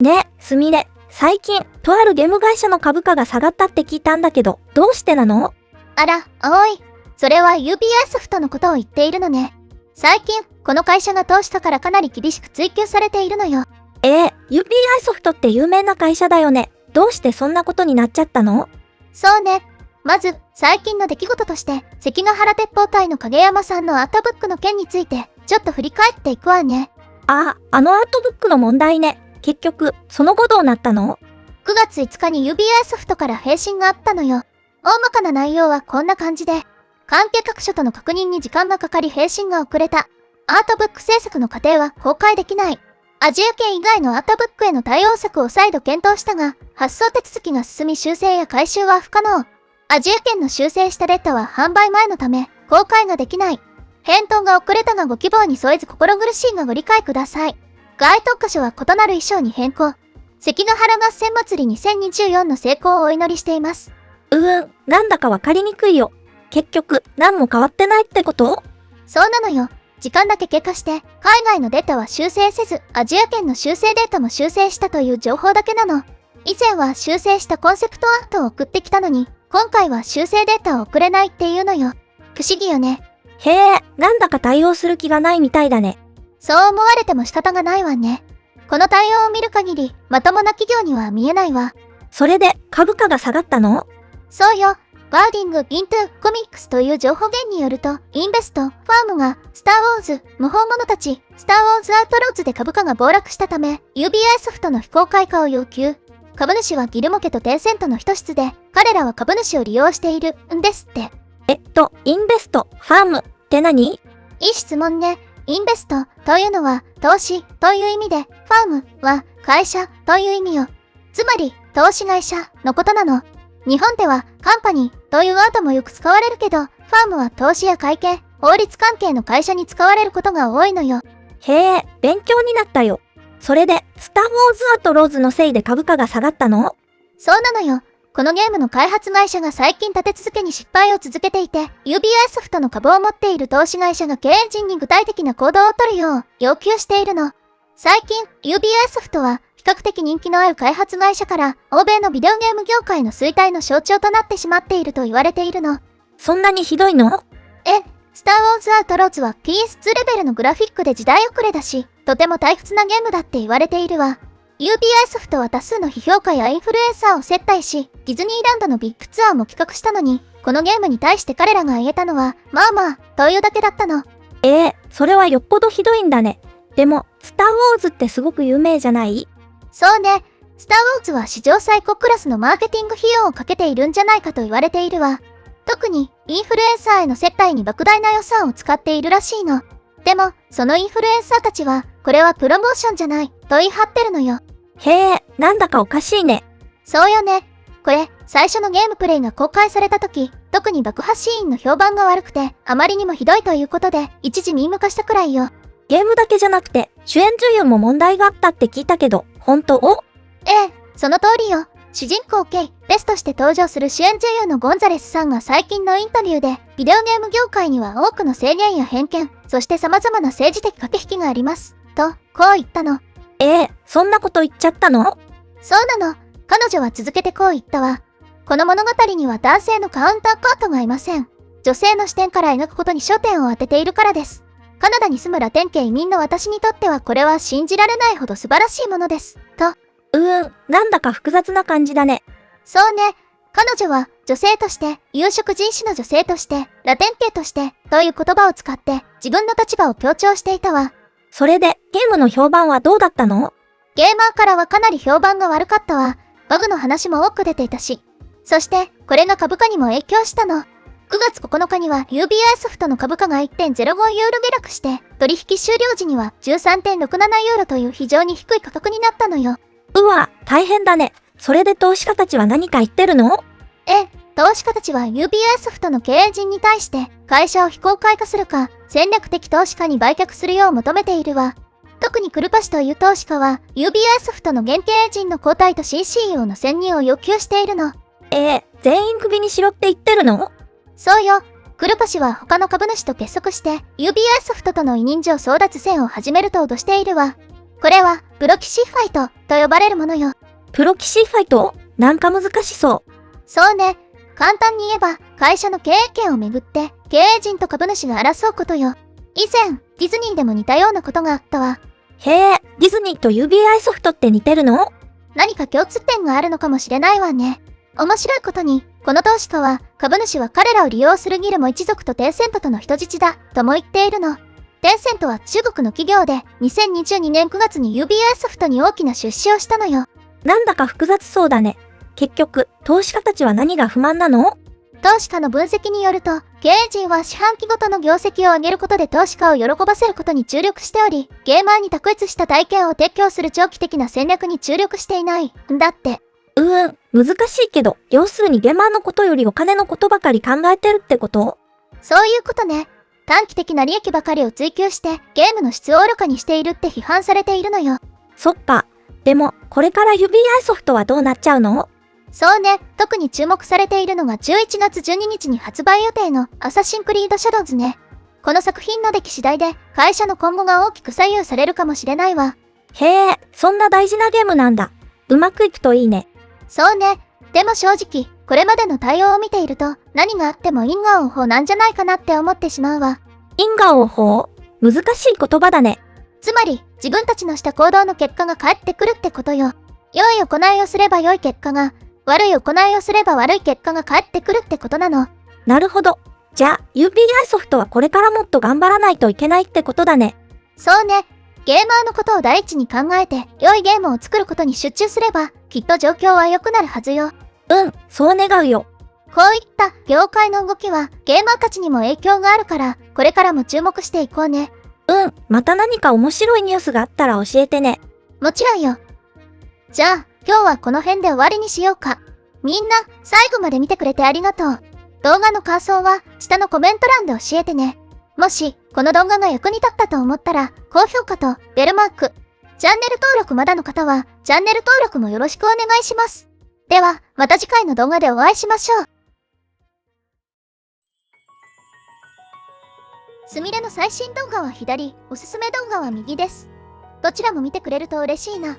ねえ、すみれ、最近、とあるゲーム会社の株価が下がったって聞いたんだけど、どうしてなの？あら、葵。それは UBI ソフトのことを言っているのね。最近、この会社が投資家からかなり厳しく追及されているのよ。UBI ソフトって有名な会社だよね。どうしてそんなことになっちゃったの？そうね。まず、最近の出来事として、関ヶ原鉄砲隊の影山さんのアートブックの件について、ちょっと振り返っていくわね。あのアートブックの問題ね。結局、その後どうなったの？9月5日に UBI ソフトから返信があったのよ。大まかな内容はこんな感じで、関係各所との確認に時間がかかり返信が遅れた。アートブック制作の過程は公開できない。アジア圏以外のアートブックへの対応策を再度検討したが、発送手続きが進み修正や回収は不可能。アジア圏の修正したデータは販売前のため、公開ができない。返答が遅れたがご希望に添えず心苦しいがご理解ください。該当箇所は異なる衣装に変更。関ヶ原合戦祭り2024の成功をお祈りしています。なんだかわかりにくいよ。結局、何も変わってないってこと？そうなのよ。時間だけ経過して、海外のデータは修正せず、アジア圏の修正データも修正したという情報だけなの。以前は修正したコンセプトアートを送ってきたのに、今回は修正データを送れないっていうのよ。不思議よね。へえ、なんだか対応する気がないみたいだね。そう思われても仕方がないわね。この対応を見る限り、まともな企業には見えないわ。それで、株価が下がったの？そうよ。ワーディング・イントゥ・コミックスという情報源によると、インベスト、ファームが、スター・ウォーズ、無法者たち、スター・ウォーズ・アウトローズで株価が暴落したため、UBI ソフトの非公開化を要求。株主はギルモ家とテンセントの一室で、彼らは株主を利用しているんですって。インベスト、ファームって何？いい質問ね。インベストというのは投資という意味で、ファームは会社という意味よ。つまり、投資会社のことなの。日本ではカンパニーというワードもよく使われるけど、ファームは投資や会計、法律関係の会社に使われることが多いのよ。へえ、勉強になったよ。それで、スター・ウォーズ・アートローズのせいで株価が下がったの？そうなのよ。このゲームの開発会社が最近立て続けに失敗を続けていて、UBI ソフトの株を持っている投資会社が経営陣に具体的な行動をとるよう要求しているの。最近、UBI ソフトは比較的人気のある開発会社から欧米のビデオゲーム業界の衰退の象徴となってしまっていると言われているの。そんなにひどいの？スター・ウォーズ・アウトローズは PS2 レベルのグラフィックで時代遅れだし、とても退屈なゲームだって言われているわ。UBI ソフトは多数の批評家やインフルエンサーを接待し、ディズニーランドのビッグツアーも企画したのに、このゲームに対して彼らが挙げたのは、まあまあ、というだけだったの。それはよっぽどひどいんだね。でも、スター・ウォーズってすごく有名じゃない？そうね。スター・ウォーズは史上最高クラスのマーケティング費用をかけているんじゃないかと言われているわ。特に、インフルエンサーへの接待に莫大な予算を使っているらしいの。でも、そのインフルエンサーたちは、これはプロモーションじゃない、と言い張ってるのよ。へえ、なんだかおかしいね。そうよね。これ、最初のゲームプレイが公開された時、特に爆破シーンの評判が悪くて、あまりにもひどいということで、一時ミーム化したくらいよ。ゲームだけじゃなくて、主演女優も問題があったって聞いたけど、本当？その通りよ。主人公ベスとして登場する主演女優のゴンザレスさんが最近のインタビューで、ビデオゲーム業界には多くの制限や偏見、そして様々な政治的駆け引きがあります。と、こう言ったの。そんなこと言っちゃったの？そうなの。彼女は続けてこう言ったわ。この物語には男性のカウンターパートがいません。女性の視点から描くことに焦点を当てているからです。カナダに住むラテン系移民の私にとってはこれは信じられないほど素晴らしいものです。と。なんだか複雑な感じだね。そうね。彼女は女性として、有色人種の女性として、ラテン系として、という言葉を使って自分の立場を強調していたわ。それで、ゲームの評判はどうだったの？ゲーマーからはかなり評判が悪かったわ。バグの話も多く出ていたし。そして、これが株価にも影響したの。9月9日には UBI ソフトの株価が 1.05 ユーロ下落して、取引終了時には 13.67 ユーロという非常に低い価格になったのよ。大変だね。それで投資家たちは何か言ってるの？投資家たちは UBI ソフトの経営陣に対して会社を非公開化するか戦略的投資家に売却するよう求めているわ。特にクルパ氏という投資家は UBI ソフトの現経営陣の交代と新 CEO の選任を要求しているの。全員クビにしろって言ってるの？そうよ。クルパ氏は他の株主と結束して UBI ソフトとの委任状争奪戦を始めると脅しているわ。これはプロ棋士ファイトと呼ばれるものよ。プロ棋士ファイト？なんか難しそう。そうね。簡単に言えば、会社の経営権をめぐって、経営陣と株主が争うことよ。以前、ディズニーでも似たようなことがあったわ。へえ、ディズニーと UBI ソフトって似てるの？何か共通点があるのかもしれないわね。面白いことに、この投資家は、株主は彼らを利用するギルモ一族とテンセントとの人質だ、とも言っているの。テンセントは中国の企業で、2022年9月に UBI ソフトに大きな出資をしたのよ。なんだか複雑そうだね。結局、投資家たちは何が不満なの？投資家の分析によると、経営陣は四半期ごとの業績を上げることで投資家を喜ばせることに注力しており、ゲーマーに卓越した体験を提供する長期的な戦略に注力していないんだって。難しいけど、要するにゲーマーのことよりお金のことばかり考えてるってこと？そういうことね。短期的な利益ばかりを追求してゲームの質を愚かにしているって批判されているのよ。そっか。でも、これから UBI ソフトはどうなっちゃうの？そうね。特に注目されているのが11月12日に発売予定のアサシンクリードシャドウズね。この作品の出来次第で会社の今後が大きく左右されるかもしれないわ。へえ、そんな大事なゲームなんだ。うまくいくといいね。そうね。でも正直、これまでの対応を見ていると、何があっても因果応報なんじゃないかなって思ってしまうわ。因果応報？難しい言葉だね。つまり、自分たちのした行動の結果が返ってくるってことよ。良い行いをすれば良い結果が、悪い行いをすれば悪い結果が返ってくるってことなの。なるほど。じゃあ、UBI ソフトはこれからもっと頑張らないといけないってことだね。そうね。ゲーマーのことを第一に考えて、良いゲームを作ることに集中すれば、きっと状況は良くなるはずよ。そう願うよ。こういった業界の動きは、ゲーマーたちにも影響があるから、これからも注目していこうね。また何か面白いニュースがあったら教えてね。もちろんよ。じゃあ、今日はこの辺で終わりにしようか。みんな、最後まで見てくれてありがとう。動画の感想は、下のコメント欄で教えてね。もし、この動画が役に立ったと思ったら、高評価とベルマーク。チャンネル登録まだの方は、チャンネル登録もよろしくお願いします。では、また次回の動画でお会いしましょう。すみれの最新動画は左、おすすめ動画は右です。どちらも見てくれると嬉しいな。